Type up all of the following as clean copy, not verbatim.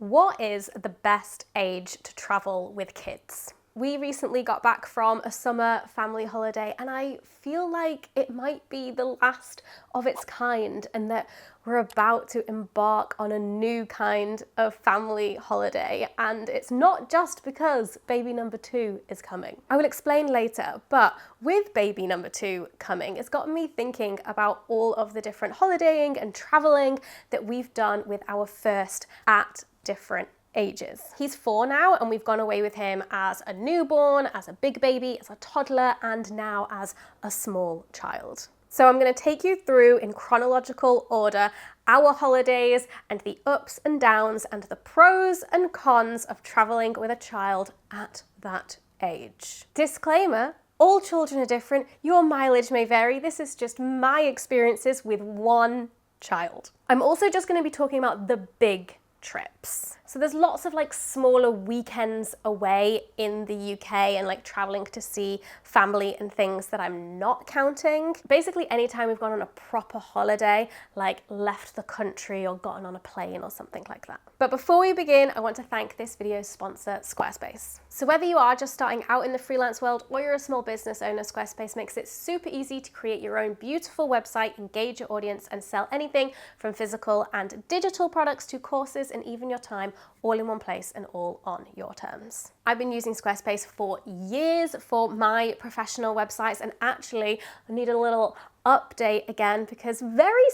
What is the best age to travel with kids? We recently got back from a summer family holiday and I feel like it might be the last of its kind and that we're about to embark on a new kind of family holiday, and it's not just because baby number 2 is coming. I will explain later, but with baby number 2 coming, it's gotten me thinking about all of the different holidaying and traveling that we've done with our first at different ages. He's 4 now and we've gone away with him as a newborn, as a big baby, as a toddler, and now as a small child. So I'm going to take you through in chronological order our holidays and the ups and downs and the pros and cons of traveling with a child at that age. Disclaimer: all children are different, your mileage may vary. This is just my experiences with one child. I'm also just going to be talking about the big trips. So there's lots of like smaller weekends away in the UK and like traveling to see family and things that I'm not counting. Basically anytime we've gone on a proper holiday, like left the country or gotten on a plane or something like that. But before we begin, I want to thank this video's sponsor, Squarespace. So whether you are just starting out in the freelance world or you're a small business owner, Squarespace makes it super easy to create your own beautiful website, engage your audience, and sell anything from physical and digital products to courses and even your time, all in one place and all on your terms. I've been using Squarespace for years for my professional websites, and actually I need a little update again because very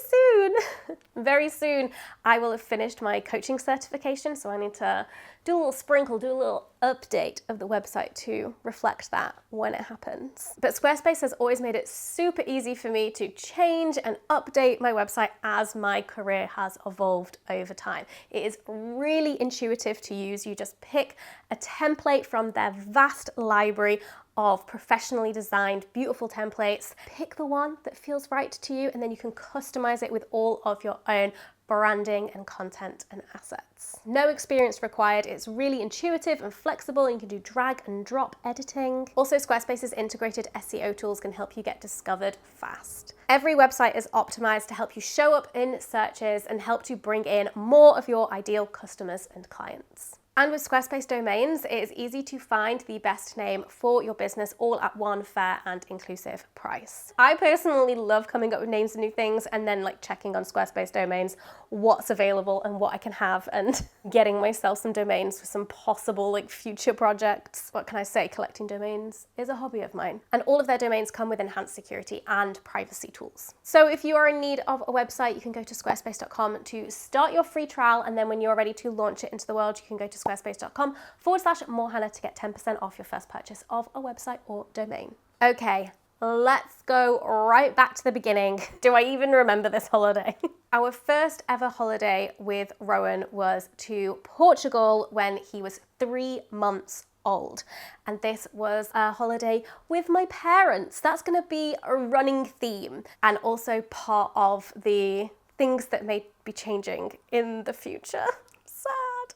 soon I will have finished my coaching certification, so I need to do a little update of the website to reflect that when it happens. But Squarespace has always made it super easy for me to change and update my website as my career has evolved over time. It is really intuitive to use. You just pick a template from their vast library of professionally designed, beautiful templates. Pick the one that feels right to you, and then you can customize it with all of your own branding and content and assets. No experience required. It's really intuitive and flexible, and you can do drag and drop editing. Also, Squarespace's integrated SEO tools can help you get discovered fast. Every website is optimized to help you show up in searches and help to bring in more of your ideal customers and clients. And with Squarespace domains, it is easy to find the best name for your business all at one fair and inclusive price. I personally love coming up with names and new things and then like checking on Squarespace domains what's available and what I can have and getting myself some domains for some possible like future projects. What can I say? Collecting domains is a hobby of mine. And all of their domains come with enhanced security and privacy tools. So if you are in need of a website, you can go to squarespace.com to start your free trial, and then when you're ready to launch it into the world, you can go to squarespace.com/morehannah to get 10% off your first purchase of a website or domain. Okay, let's go right back to the beginning. Do I even remember this holiday? Our first ever holiday with Rowan was to Portugal when he was 3 months old. And this was a holiday with my parents. That's gonna be a running theme and also part of the things that may be changing in the future.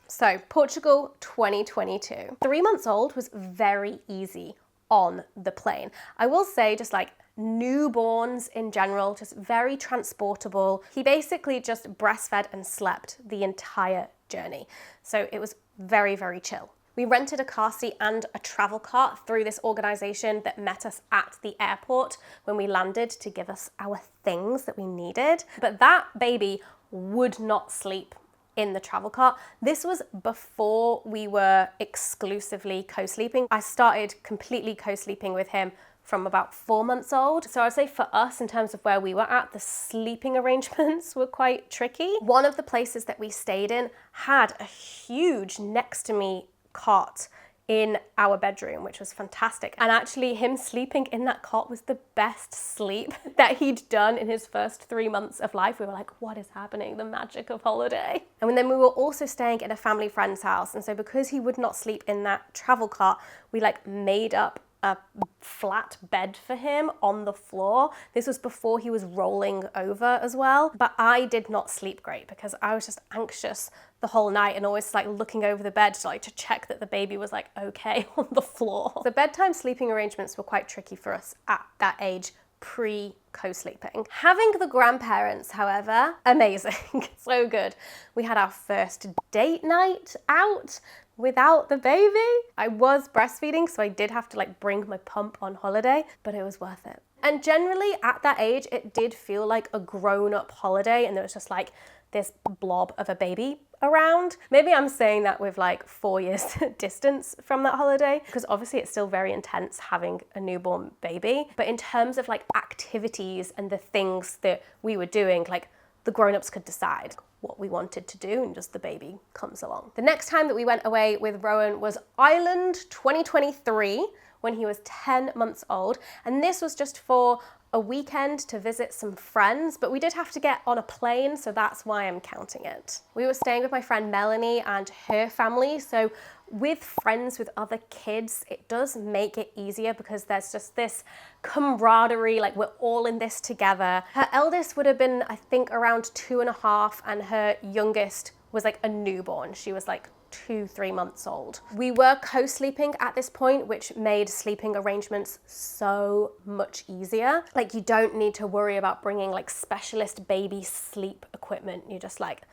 So Portugal 2022. 3 months old was very easy on the plane. I will say, just like newborns in general, just very transportable. He basically just breastfed and slept the entire journey. So it was very, very chill. We rented a car seat and a travel cart through this organization that met us at the airport when we landed to give us our things that we needed. But that baby would not sleep in the travel cart. This was before we were exclusively co-sleeping. I started completely co-sleeping with him from about 4 months old. So I'd say for us, in terms of where we were at, the sleeping arrangements were quite tricky. One of the places that we stayed in had a huge next to me cot in our bedroom, which was fantastic. And actually him sleeping in that cot was the best sleep that he'd done in his first 3 months of life. We were like, what is happening? The magic of holiday. And then we were also staying in a family friend's house. And so because he would not sleep in that travel cart, we like made up a flat bed for him on the floor. This was before he was rolling over as well. But I did not sleep great because I was just anxious the whole night and always like looking over the bed to check that the baby was like okay on the floor. The bedtime sleeping arrangements were quite tricky for us at that age pre-co-sleeping. Having the grandparents, however, amazing. So good. We had our first date night out without the baby. I was breastfeeding, so I did have to like bring my pump on holiday, but it was worth it. And generally at that age, it did feel like a grown-up holiday, and there was just like this blob of a baby around. Maybe I'm saying that with like 4 years distance from that holiday, because obviously it's still very intense having a newborn baby. But in terms of like activities and the things that we were doing, like the grown-ups could decide what we wanted to do, and just the baby comes along. The next time that we went away with Rowan was Ireland 2023, when he was 10 months old. And this was just for a weekend to visit some friends, but we did have to get on a plane, so that's why I'm counting it. We were staying with my friend Melanie and her family, so with friends with other kids, it does make it easier because there's just this camaraderie, like we're all in this together. Her eldest would have been, I think, around 2.5, and her youngest was like a newborn. She was like 2-3 months old. We were co-sleeping at this point, which made sleeping arrangements so much easier. Like you don't need to worry about bringing like specialist baby sleep equipment. You're just like,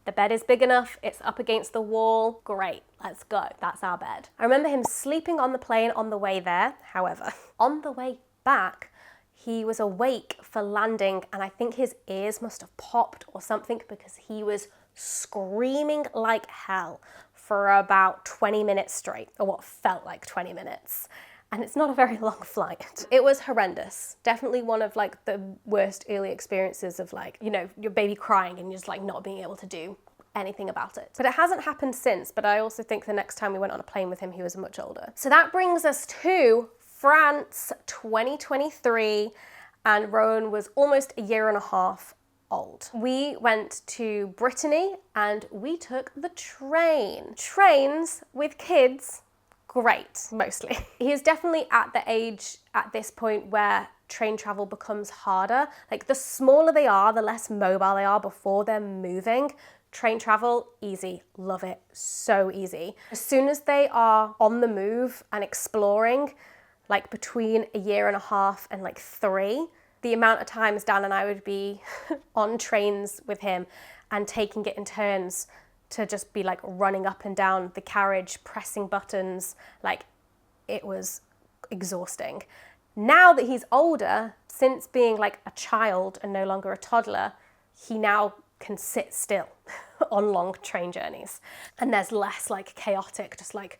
the bed is big enough, it's up against the wall, great, let's go, that's our bed. I remember him sleeping on the plane on the way there. However, on the way back, he was awake for landing, and I think his ears must have popped or something, because he was screaming like hell for about 20 minutes straight, or what felt like 20 minutes. And it's not a very long flight. It was horrendous. Definitely one of like the worst early experiences of like, you know, your baby crying and you're just like not being able to do anything about it. But it hasn't happened since, but I also think the next time we went on a plane with him, he was much older. So that brings us to France 2023, and Rowan was almost 1.5 years old. We went to Brittany and we took the train. Trains with kids, great, mostly. He is definitely at the age at this point where train travel becomes harder. Like the smaller they are, the less mobile they are before they're moving. Train travel, easy, love it, so easy. As soon as they are on the move and exploring, like between 1.5 years and like 3, the amount of times Dan and I would be on trains with him and taking it in turns to just be like running up and down the carriage, pressing buttons, like it was exhausting. Now that he's older, since being like a child and no longer a toddler, he now can sit still on long train journeys. And there's less like chaotic, just like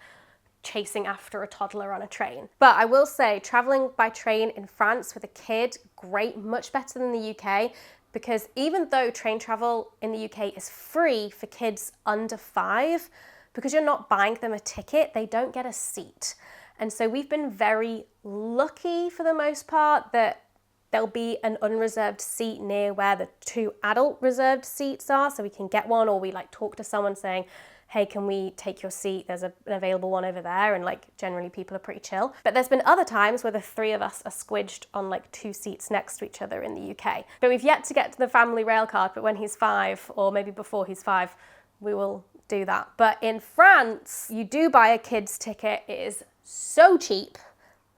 chasing after a toddler on a train. But I will say, traveling by train in France with a kid, great, much better than the UK, because even though train travel in the UK is free for kids under 5, because you're not buying them a ticket, they don't get a seat. And so we've been very lucky for the most part that there'll be an unreserved seat near where the 2 adult reserved seats are, so we can get one, or we like talk to someone saying, hey, can we take your seat? There's an available one over there. And like generally people are pretty chill. But there's been other times where the 3 of us are squidged on like 2 seats next to each other in the UK. But we've yet to get to the family rail card, but when he's 5, or maybe before he's 5, we will do that. But in France, you do buy a kid's ticket. It is so cheap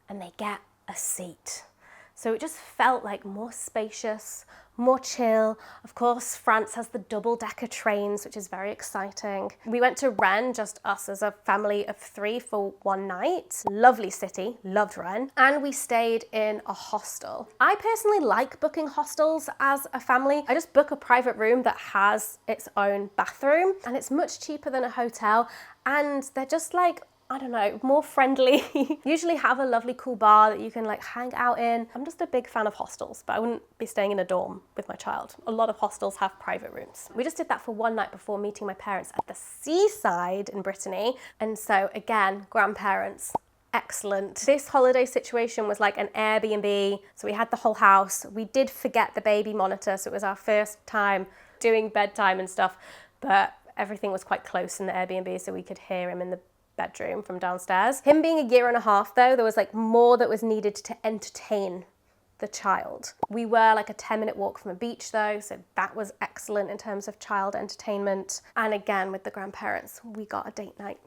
and they get a seat. So it just felt like more spacious, more chill. Of course, France has the double-decker trains, which is very exciting. We went to Rennes, just us as a family of 3 for one night. Lovely city, loved Rennes. And we stayed in a hostel. I personally like booking hostels as a family. I just book a private room that has its own bathroom, and it's much cheaper than a hotel. And they're just like, I don't know, more friendly. Usually have a lovely cool bar that you can like hang out in. I'm just a big fan of hostels, but I wouldn't be staying in a dorm with my child. A lot of hostels have private rooms. We just did that for one night before meeting my parents at the seaside in Brittany. And so again, grandparents, excellent. This holiday situation was like an Airbnb. So we had the whole house. We did forget the baby monitor. So it was our first time doing bedtime and stuff, but everything was quite close in the Airbnb, so we could hear him in the bedroom from downstairs. Him being 1.5 years though, there was like more that was needed to entertain the child. We were like a 10-minute walk from a beach though, so that was excellent in terms of child entertainment. And again, with the grandparents, we got a date night,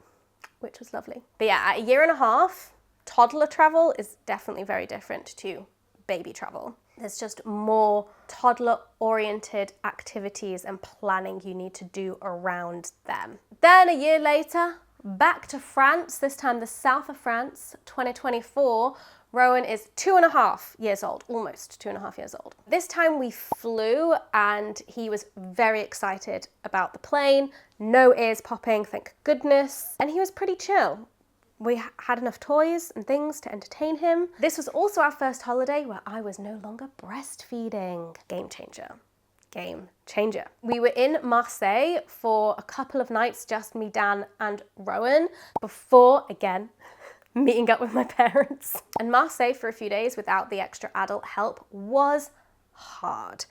which was lovely. But yeah, at 1.5 years, toddler travel is definitely very different to baby travel. There's just more toddler-oriented activities and planning you need to do around them. Then a year later, back to France, this time the south of France, 2024. Rowan is 2.5 years old, almost 2.5 years old. This time we flew and he was very excited about the plane, no ears popping, thank goodness, and he was pretty chill. We had enough toys and things to entertain him. This was also our first holiday where I was no longer breastfeeding. Game changer. Game changer. We were in Marseille for a couple of nights, just me, Dan, and Rowan, before, again, meeting up with my parents. And Marseille for a few days without the extra adult help was hard.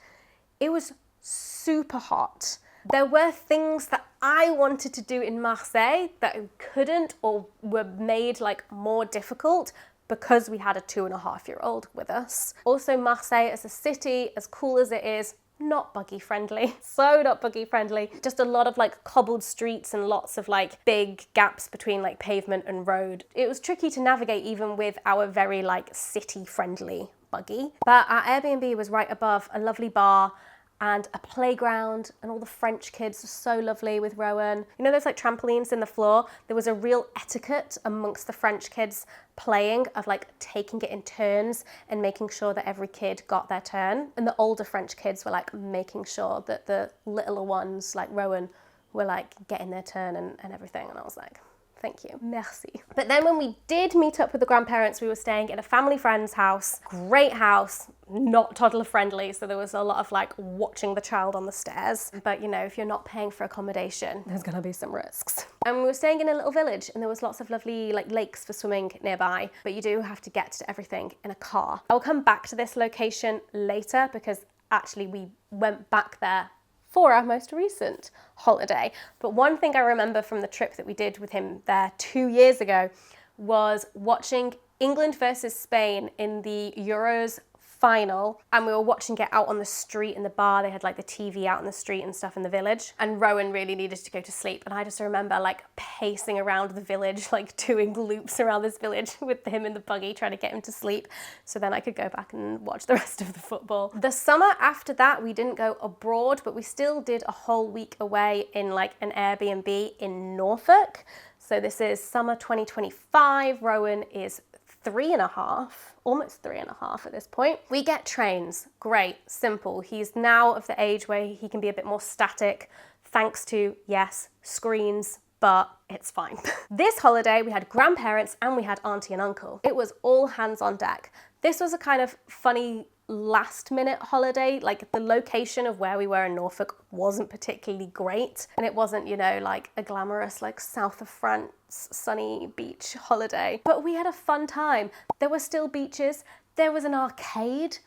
It was super hot. There were things that I wanted to do in Marseille that I couldn't or were made like more difficult because we had a 2.5-year-old with us. Also, Marseille as a city, as cool as it is, not buggy friendly. So not buggy friendly. Just a lot of like cobbled streets and lots of like big gaps between like pavement and road. It was tricky to navigate even with our very like city friendly buggy. But our Airbnb was right above a lovely bar and a playground, and all the French kids were so lovely with Rowan. You know those like trampolines in the floor? There was a real etiquette amongst the French kids playing of like taking it in turns and making sure that every kid got their turn. And the older French kids were like making sure that the littler ones like Rowan were like getting their turn and everything. And I was like, thank you, merci. But then when we did meet up with the grandparents, we were staying in a family friend's house, great house, not toddler friendly. So there was a lot of like watching the child on the stairs. But you know, if you're not paying for accommodation, there's gonna be some risks. And we were staying in a little village and there was lots of lovely like lakes for swimming nearby, but you do have to get to everything in a car. I'll come back to this location later because actually we went back there for our most recent holiday. But one thing I remember from the trip that we did with him there 2 years ago was watching England versus Spain in the Euros final, and we were watching it out on the street in the bar. They had like the TV out on the street and stuff in the village, and Rowan really needed to go to sleep, and I just remember like pacing around the village, like doing loops around this village with him in the buggy trying to get him to sleep so then I could go back and watch the rest of the football. The summer after that we didn't go abroad, but we still did a whole week away in like an Airbnb in Norfolk. So this is summer 2025. Rowan is 3.5, almost 3.5 at this point. We get trains, great, simple. He's now of the age where he can be a bit more static, thanks to, yes, screens, but it's fine. This holiday, we had grandparents and we had auntie and uncle. It was all hands on deck. This was a kind of funny last minute holiday. Like the location of where we were in Norfolk wasn't particularly great, and it wasn't, you know, like a glamorous like south of France sunny beach holiday, but we had a fun time. There were still beaches, there was an arcade,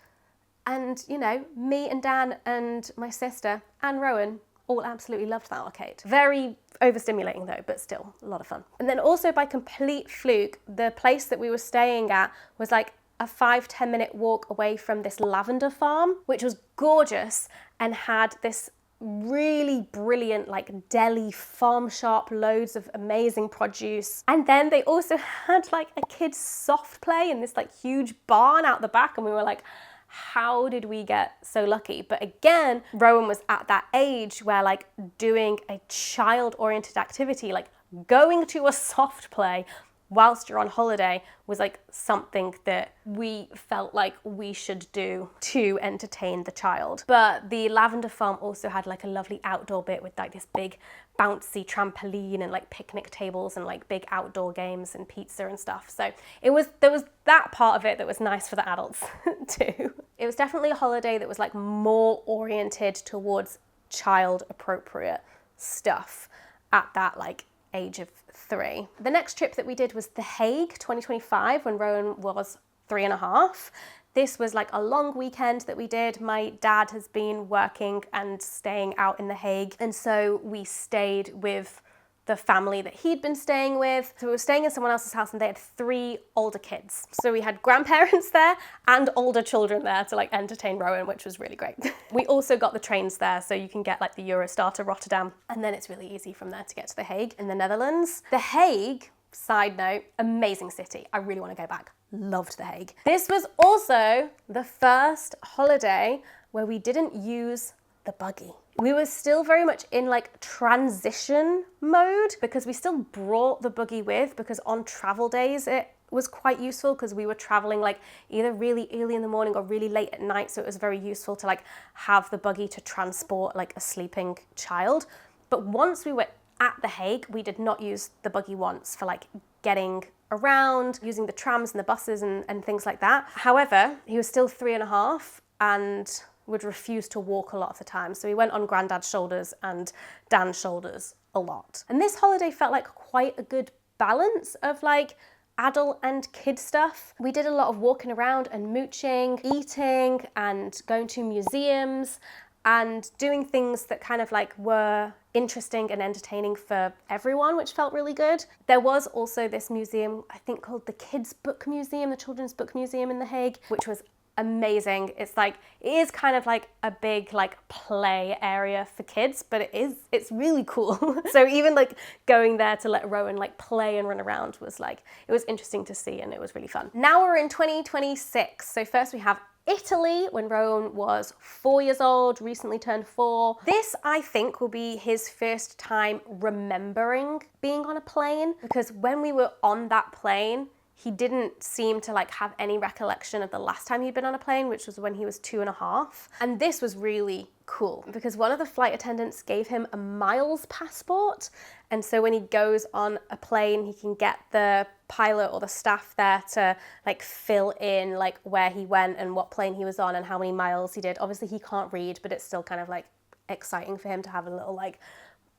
and you know, me and Dan and my sister and Rowan all absolutely loved that arcade. Very overstimulating though, but still a lot of fun. And then also by complete fluke, the place that we were staying at was like a 5-10 minute walk away from this lavender farm, which was gorgeous and had this really brilliant like deli farm shop, loads of amazing produce. And then they also had like a kids soft play in this like huge barn out the back, and we were like, how did we get so lucky? But again, Rowan was at that age where like doing a child-oriented activity, like going to a soft play whilst you're on holiday, was like something that we felt like we should do to entertain the child. But the lavender farm also had like a lovely outdoor bit with like this big bouncy trampoline and like picnic tables and like big outdoor games and pizza and stuff. So there was that part of it that was nice for the adults too. It was definitely a holiday that was like more oriented towards child appropriate stuff at that like age of 3. The next trip that we did was The Hague 2025 when Rowan was 3.5. This was like a long weekend that we did. My dad has been working and staying out in The Hague, and so we stayed with the family that he'd been staying with. So we were staying in someone else's house and they had 3 older kids. So we had grandparents there and older children there to like entertain Rowan, which was really great. We also got the trains there, so you can get like the Eurostar to Rotterdam, and then it's really easy from there to get to The Hague in the Netherlands. The Hague Side note, amazing city. I really want to go back. Loved The Hague. This was also the first holiday where we didn't use the buggy. We were still very much in like transition mode because we still brought the buggy with, because on travel days it was quite useful because we were traveling like either really early in the morning or really late at night. So it was very useful to like have the buggy to transport like a sleeping child. But once we were at The Hague, we did not use the buggy once for like getting around, using the trams and the buses and things like that. However, he was still 3.5 and would refuse to walk a lot of the time. So he went on Granddad's shoulders and Dan's shoulders a lot. And this holiday felt like quite a good balance of like adult and kid stuff. We did a lot of walking around and mooching, eating and going to museums and doing things that kind of like were interesting and entertaining for everyone, which felt really good. There was also this museum, I think called the Kids Book Museum, the Children's Book Museum in The Hague, which was amazing. It's kind of like a big like play area for kids, but it's really cool. So even like going there to let Rowan like play and run around was like, it was interesting to see and it was really fun. Now we're in 2026. So first we have Italy when Rowan was 4 years old, recently turned 4. This, I think, will be his first time remembering being on a plane, because when we were on that plane, he didn't seem to like have any recollection of the last time he'd been on a plane, which was when he was 2.5. And this was really cool because one of the flight attendants gave him a miles passport. And so when he goes on a plane, he can get the pilot or the staff there to like fill in like where he went and what plane he was on and how many miles he did. Obviously he can't read, but it's still kind of like exciting for him to have a little like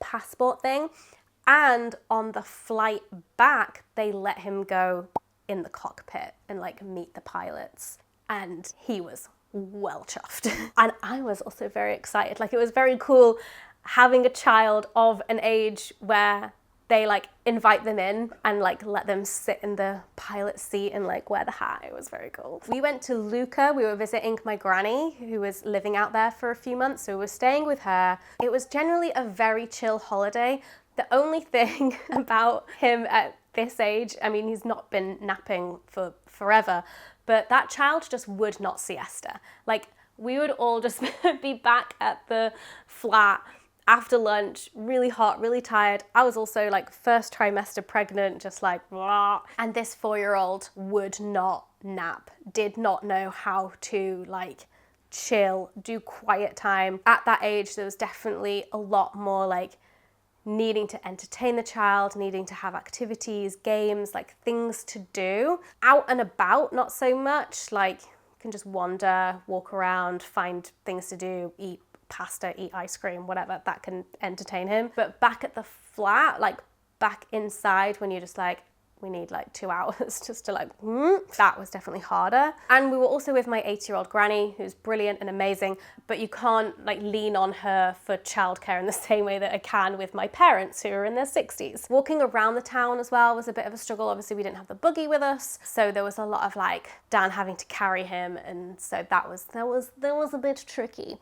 passport thing. And on the flight back, they let him go in the cockpit and like meet the pilots, and he was well chuffed. And I was also very excited. Like, it was very cool having a child of an age where they like invite them in and like let them sit in the pilot seat and like wear the hat. It was very cool. We went to Lucca. We were visiting my granny who was living out there for a few months, so we were staying with her. It was generally a very chill holiday. The only thing about him at this age, I mean, he's not been napping for forever, but that child just would not siesta. Like, we would all just be back at the flat after lunch, really hot, really tired. I was also like first trimester pregnant, just like, blah. And this 4-year-old would not nap, did not know how to like chill, do quiet time. At that age, there was definitely a lot more like needing to entertain the child, needing to have activities, games, like things to do. Out and about, not so much. Like, you can just wander, walk around, find things to do, eat pasta, eat ice cream, whatever, that can entertain him. But back at the flat, like back inside, when you're just like, we need like 2 hours just to like, that was definitely harder. And we were also with my 80-year-old granny, who's brilliant and amazing, but you can't like lean on her for childcare in the same way that I can with my parents who are in their 60s. Walking around the town as well was a bit of a struggle. Obviously we didn't have the buggy with us, so there was a lot of like Dan having to carry him, and so that was a bit tricky.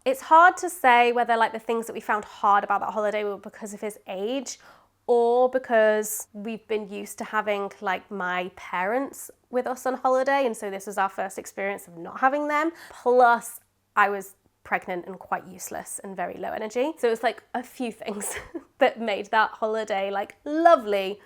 It's hard to say whether like the things that we found hard about that holiday were because of his age or because we've been used to having like my parents with us on holiday, and so this was our first experience of not having them. Plus, I was pregnant and quite useless and very low energy. So it was like a few things that made that holiday like lovely,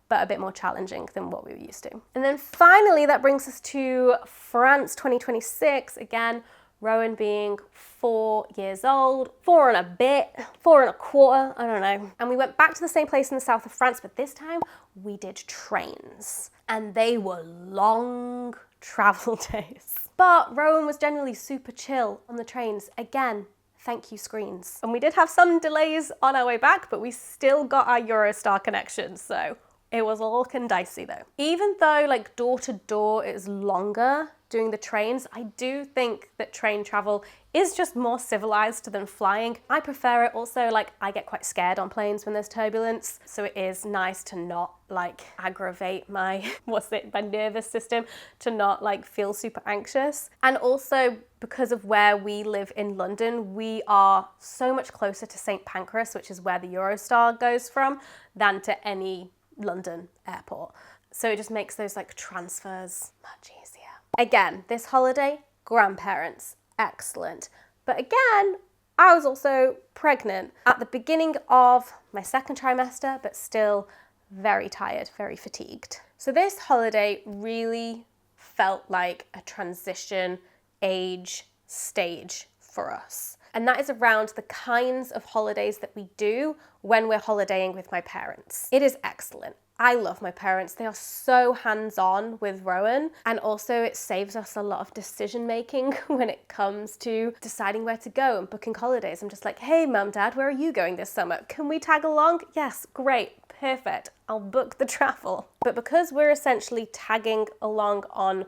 but a bit more challenging than what we were used to. And then finally, that brings us to France 2026. Again, Rowan being 4 years old, 4 and a bit, 4 and a quarter, I don't know. And we went back to the same place in the south of France, but this time we did trains. And they were long travel days. But Rowan was generally super chill on the trains. Again, thank you screens. And we did have some delays on our way back, but we still got our Eurostar connection, so it was looking dicey though. Even though like door to door is longer doing the trains, I do think that train travel is just more civilized than flying. I prefer it. Also, like, I get quite scared on planes when there's turbulence, so it is nice to not like aggravate my my nervous system, to not like feel super anxious. And also, because of where we live in London, we are so much closer to St. Pancras, which is where the Eurostar goes from, than to any London airport. So it just makes those like transfers much easier. Again, this holiday, grandparents, excellent. But again, I was also pregnant at the beginning of my second trimester, but still very tired, very fatigued. So this holiday really felt like a transition age stage for us. And that is around the kinds of holidays that we do when we're holidaying with my parents. It is excellent. I love my parents. They are so hands-on with Rowan, and also it saves us a lot of decision making when it comes to deciding where to go and booking holidays. I'm just like, hey mum, dad, where are you going this summer? Can we tag along? Yes, great, perfect. I'll book the travel. But because we're essentially tagging along on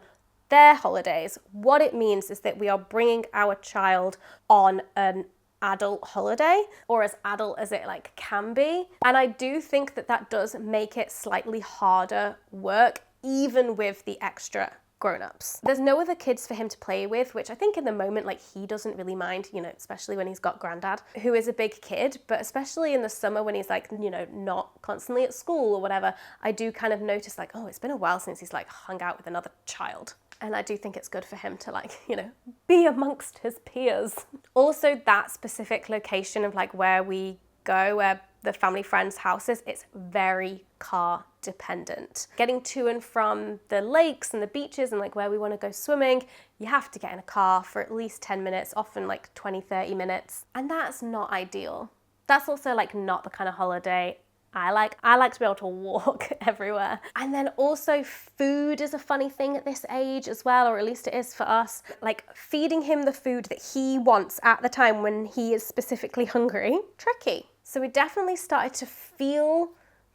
their holidays, what it means is that we are bringing our child on an adult holiday, or as adult as it like can be. And I do think that that does make it slightly harder work, even with the extra grown-ups. There's no other kids for him to play with, which I think in the moment, like, he doesn't really mind, you know, especially when he's got granddad, who is a big kid, but especially in the summer when he's like, you know, not constantly at school or whatever, I do kind of notice like, oh, it's been a while since he's like hung out with another child. And I do think it's good for him to like, you know, be amongst his peers. Also, that specific location of like where we go, where the family friends' houses, it's very car dependent. Getting to and from the lakes and the beaches and like where we want to go swimming, you have to get in a car for at least 10 minutes, often like 20, 30 minutes. And that's not ideal. That's also like not the kind of holiday I like to be able to walk everywhere. And then also food is a funny thing at this age as well, or at least it is for us. Like feeding him the food that he wants at the time when he is specifically hungry, tricky. So we definitely started to feel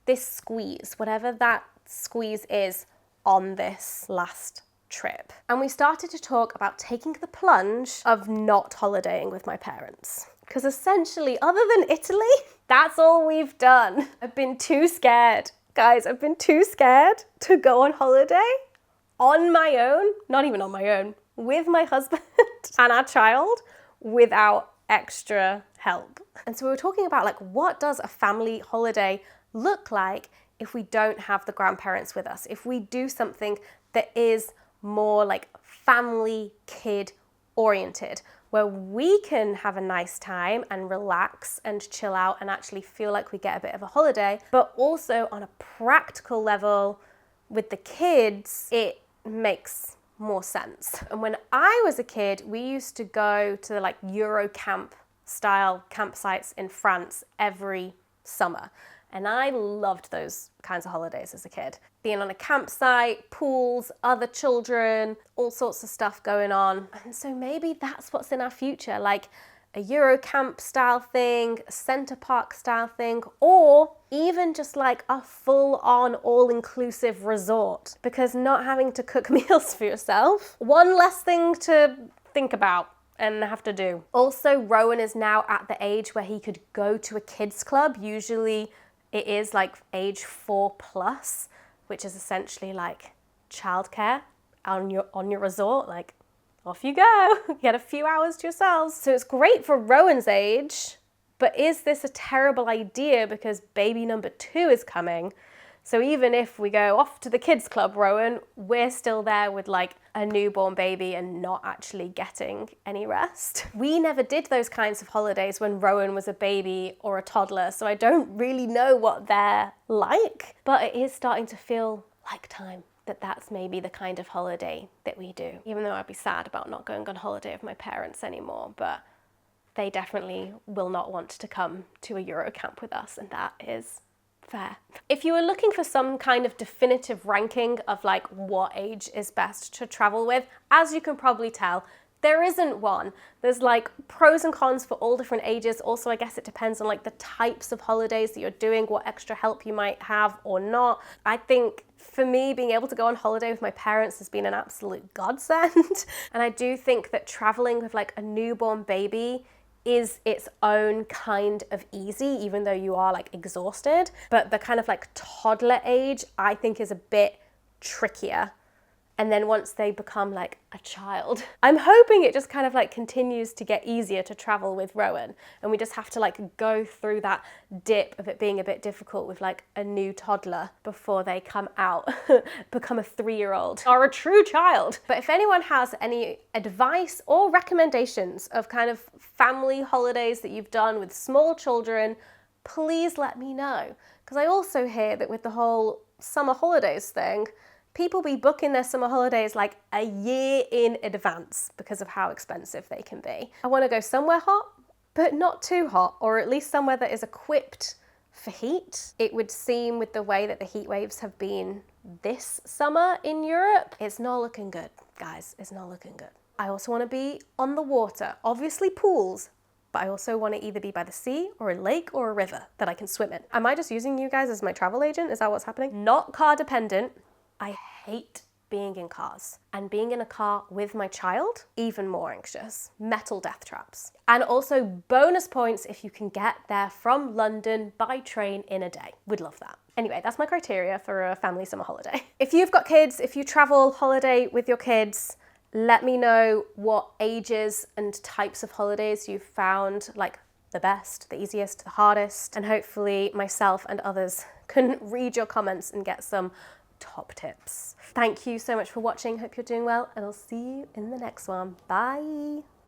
this squeeze, whatever that squeeze is, on this last trip. And we started to talk about taking the plunge of not holidaying with my parents. Because essentially, other than Italy, that's all we've done. I've been too scared. Guys, I've been too scared to go on holiday on my own, not even on my own, with my husband and our child without extra help. And so we were talking about like, what does a family holiday look like if we don't have the grandparents with us? If we do something that is more like family kid oriented, where we can have a nice time and relax and chill out and actually feel like we get a bit of a holiday, but also on a practical level with the kids, it makes more sense. And when I was a kid, we used to go to the like Eurocamp style campsites in France every summer. And I loved those kinds of holidays as a kid. Being on a campsite, pools, other children, all sorts of stuff going on. And so maybe that's what's in our future, like a Eurocamp style thing, a Center Park style thing, or even just like a full-on all-inclusive resort. Because not having to cook meals for yourself, one less thing to think about and have to do. Also, Rowan is now at the age where he could go to a kids club. Usually it is like age 4+, which is essentially like childcare on your resort. Like, off you go, get a few hours to yourselves. So it's great for Rowan's age, but is this a terrible idea because baby number 2 is coming? So even if we go off to the kids club, Rowan, we're still there with like a newborn baby and not actually getting any rest. We never did those kinds of holidays when Rowan was a baby or a toddler, so I don't really know what they're like, but it is starting to feel like time that that's maybe the kind of holiday that we do. Even though I'd be sad about not going on holiday with my parents anymore, but they definitely will not want to come to a Eurocamp with us, and that is fair. If you were looking for some kind of definitive ranking of like what age is best to travel with, as you can probably tell, there isn't one. There's like pros and cons for all different ages. Also, I guess it depends on like the types of holidays that you're doing, what extra help you might have or not. I think for me, being able to go on holiday with my parents has been an absolute godsend. And I do think that traveling with like a newborn baby is its own kind of easy, even though you are like exhausted. But the kind of like toddler age, I think is a bit trickier. And then once they become like a child, I'm hoping it just kind of like continues to get easier to travel with Rowan. And we just have to like go through that dip of it being a bit difficult with like a new toddler before they come out, become a 3-year-old or a true child. But if anyone has any advice or recommendations of kind of family holidays that you've done with small children, please let me know. Because I also hear that with the whole summer holidays thing, people be booking their summer holidays like a year in advance because of how expensive they can be. I want to go somewhere hot, but not too hot, or at least somewhere that is equipped for heat. It would seem with the way that the heat waves have been this summer in Europe, it's not looking good, guys. It's not looking good. I also want to be on the water, obviously pools, but I also want to either be by the sea or a lake or a river that I can swim in. Am I just using you guys as my travel agent? Is that what's happening? Not car dependent. I hate being in cars, and being in a car with my child, even more anxious. Metal death traps. And also bonus points if you can get there from London by train in a day. Would love that. Anyway, that's my criteria for a family summer holiday. If you've got kids, if you travel holiday with your kids, let me know what ages and types of holidays you've found like the best, the easiest, the hardest, and hopefully myself and others can read your comments and get some top tips. Thank you so much for watching. Hope you're doing well, and I'll see you in the next one. Bye.